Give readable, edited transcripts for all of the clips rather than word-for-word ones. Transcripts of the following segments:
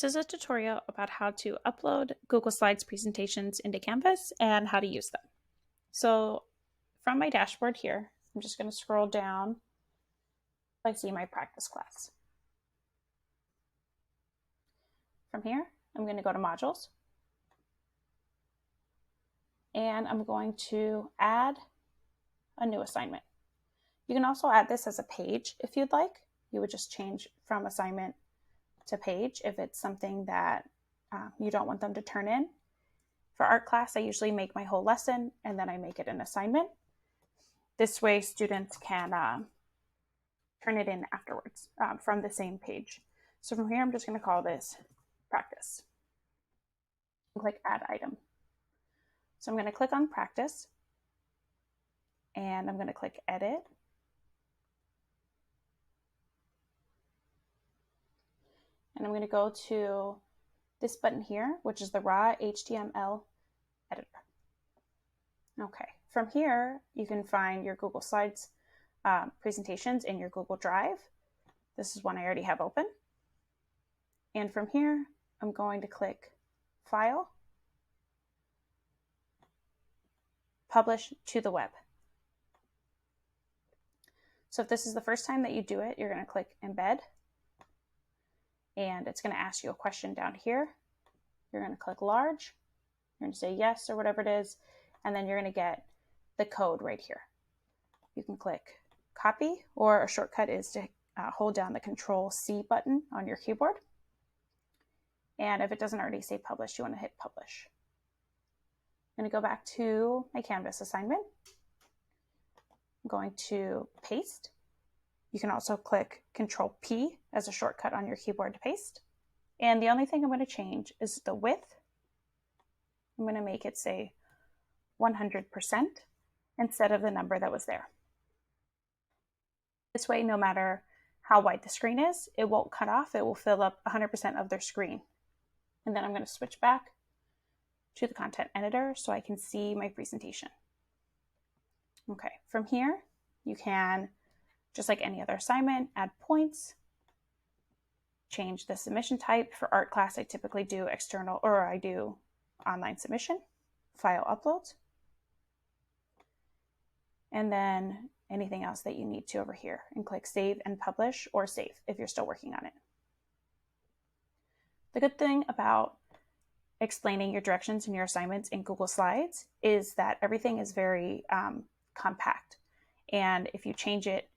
This is a tutorial about how to upload Google Slides presentations into Canvas and how to use them. So from my dashboard here, I'm just going to scroll down so I see my practice class. From here, I'm going to go to Modules, and I'm going to add a new assignment. You can also add this as a page if you'd like. You would just change from assignment to page if it's something that you don't want them to turn in. For art class, I usually make my whole lesson and then I make it an assignment. This way students can turn it in afterwards from the same page. So from here, I'm just going to call this practice. Click add item. So I'm going to click on practice and I'm going to click edit. And I'm going to go to this button here, which is the raw HTML editor. Okay, from here, you can find your Google Slides presentations in your Google Drive. This is one I already have open. And from here, I'm going to click File, Publish to the Web. So if this is the first time that you do it, you're going to click Embed. And it's going to ask you a question down here. You're going to click Large. You're going to say yes or whatever it is. And then you're going to get the code right here. You can click Copy, or a shortcut is to hold down the Control-C button on your keyboard. And if it doesn't already say Publish, you want to hit Publish. I'm going to go back to my Canvas assignment. I'm going to paste. You can also click Control-P as a shortcut on your keyboard to paste. And the only thing I'm going to change is the width. I'm going to make it say 100% instead of the number that was there. This way, no matter how wide the screen is, it won't cut off. It will fill up 100% of their screen. And then I'm going to switch back to the content editor so I can see my presentation. Okay, from here, you can, just like any other assignment, add points, change the submission type. For art class, I typically do external, or I do online submission, file uploads, and then anything else that you need to over here, and click Save and Publish, or Save if you're still working on it. The good thing about explaining your directions in your assignments in Google Slides is that everything is very compact. And if you change it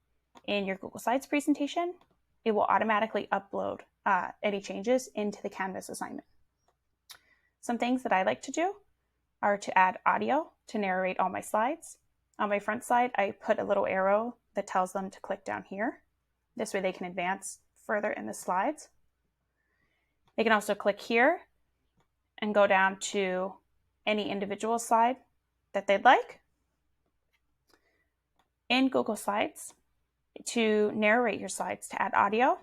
in your Google Slides presentation, it will automatically upload any changes into the Canvas assignment. Some things that I like to do are to add audio to narrate all my slides. On my front slide, I put a little arrow that tells them to click down here. This way they can advance further in the slides. They can also click here and go down to any individual slide that they'd like. In Google Slides, to narrate your slides, to add audio,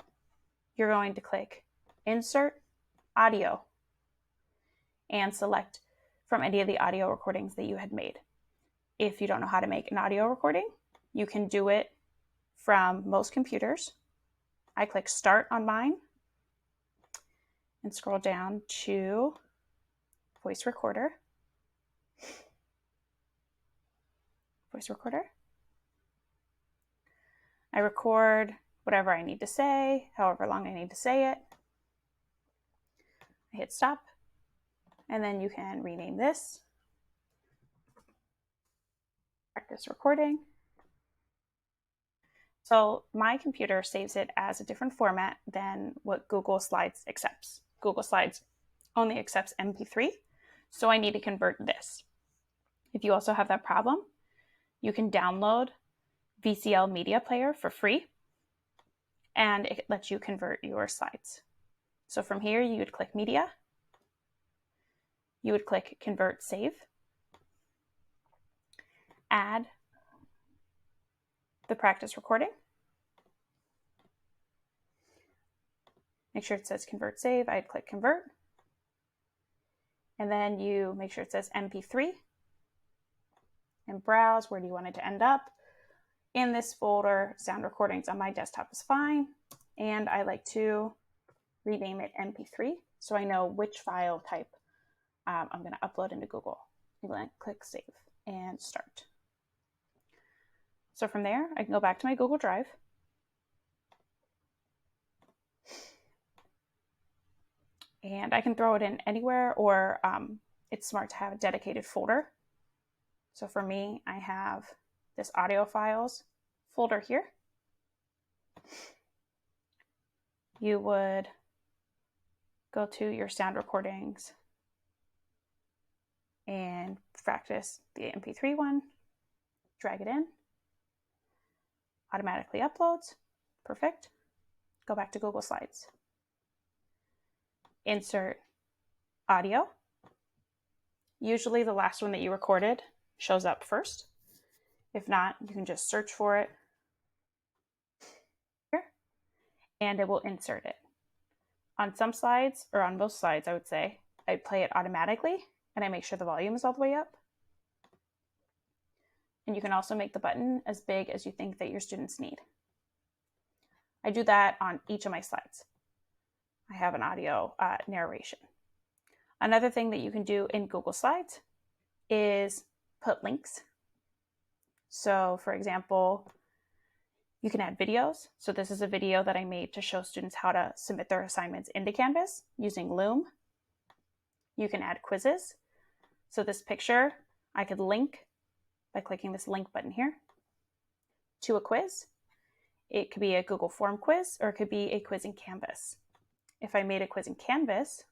you're going to click Insert Audio and select from any of the audio recordings that you had made. If you don't know how to make an audio recording, you can do it from most computers. I click Start on mine and scroll down to Voice Recorder. Voice Recorder. I record whatever I need to say, however long I need to say it. I hit stop, and then you can rename this Practice Recording. So my computer saves it as a different format than what Google Slides accepts. Google Slides only accepts MP3, so I need to convert this. If you also have that problem, you can download VCL Media Player for free, and it lets you convert your slides. So from here, you would click Media, you would click Convert Save, add the practice recording, make sure it says Convert Save, I'd click Convert, and then you make sure it says MP3, and browse where do you want it to end up. In this folder, sound recordings on my desktop is fine, and I like to rename it MP3 so I know which file type I'm going to upload into Google. I'm going to click Save and Start. So from there, I can go back to my Google Drive. And I can throw it in anywhere, or it's smart to have a dedicated folder. So for me, I have this audio files folder here. You would go to your sound recordings and practice the MP3 one, drag it in, automatically uploads, perfect. Go back to Google Slides. Insert audio. Usually the last one that you recorded shows up first. If not, you can just search for it here, and it will insert it. On some slides, or on most slides, I would say, I play it automatically, and I make sure the volume is all the way up. And you can also make the button as big as you think that your students need. I do that on each of my slides. I have an audio narration. Another thing that you can do in Google Slides is put links. So for example, you can add videos. So this is a video that I made to show students how to submit their assignments into Canvas using Loom. You can add quizzes. So this picture, I could link by clicking this link button here to a quiz. It could be a Google Form quiz, or it could be a quiz in Canvas. If I made a quiz in Canvas,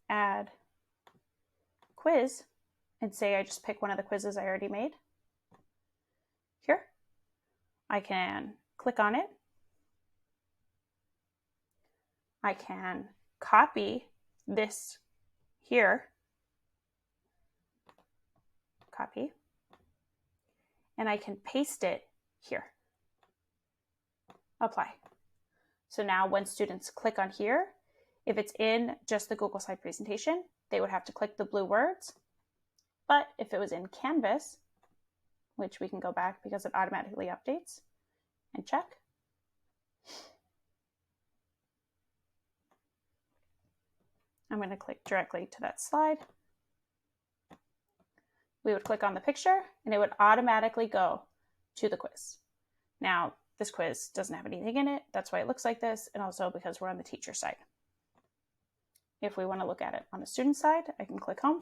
add quiz, and say I just pick one of the quizzes I already made. Here, I can click on it. I can copy this here, copy, and I can paste it here, apply. So now when students click on here, if it's in just the Google Slide presentation, they would have to click the blue words. But if it was in Canvas, which we can go back because it automatically updates, and check. I'm going to click directly to that slide. We would click on the picture and it would automatically go to the quiz. Now, this quiz doesn't have anything in it. That's why it looks like this, and also because we're on the teacher side. If we want to look at it on the student side, I can click Home,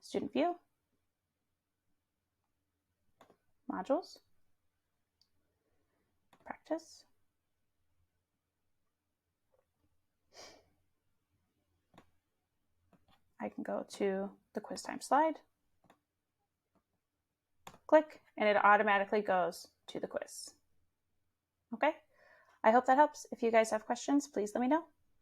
Student View, Modules, Practice, I can go to the quiz time slide, click, and it automatically goes to the quiz. Okay, I hope that helps. If you guys have questions, please let me know.